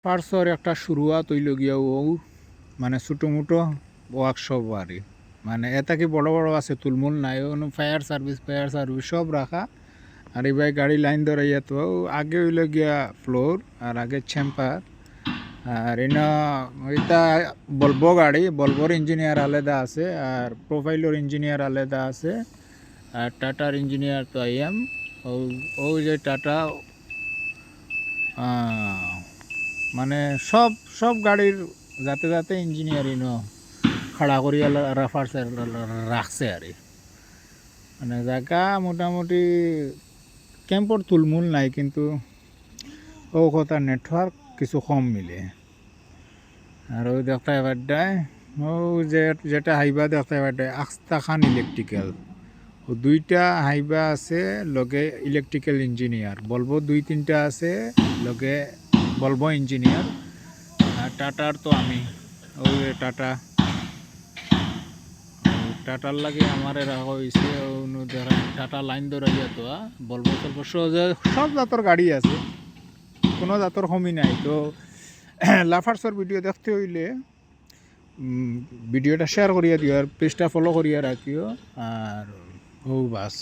পার্সর একটা শুরুয়াত হইল গিয়া ও মানে ছোটো মোটো ওয়ার্কশপ আরই মানে এটা কি বড় বড় আছে তুলমুল নাই ফায়ার সার্ভিস সব রাখা আর এবার গাড়ি লাইন ধরাইয়া তো আগে হইল গিয়া ফ্লোর আর আগে চেম্পার আর এটা বলবো গাড়ি বলবোর ইঞ্জিনিয়ার আলাদা আছে আর প্রোফাইলোর ইঞ্জিনিয়ার আলাদা আছে আর টাটার ইঞ্জিনিয়ার তো আইএম ও যে টাটা মানে সব সব গাড়ির যাতে যাতে ইঞ্জিনিয়ারিং খাড়া করিয়া রাফার রাখছে আর মানে জায়গা মোটামুটি ক্যাম্পর তুলমুল নাই কিন্তু ও কথা নেটওয়ার্ক কিছু কম মিলে আর ওই দেখতে এবারটায় ও যেটা হাইবা দেখতে এবারটায় আস্তা খান ইলেকট্রিক্যাল ও দুইটা হাইবা আছে লগে ইলেকট্রিক্যাল ইঞ্জিনিয়ার বলবো দুই তিনটা আছে লগে বলবো ইঞ্জিনিয়ার আর টাটার তো আমি ওই টাটার লাগে আমার রাখা হয়েছে টাটা লাইন ধরাইয়া তো বলবো সব জাতর গাড়ি আছে কোনো জাতর কমি নাই তো লাফার্সর ভিডিও দেখতে হইলে ভিডিওটা শেয়ার করিয়া দিও আর পেজটা ফলো করিয়া রাখিও আর ও বাস।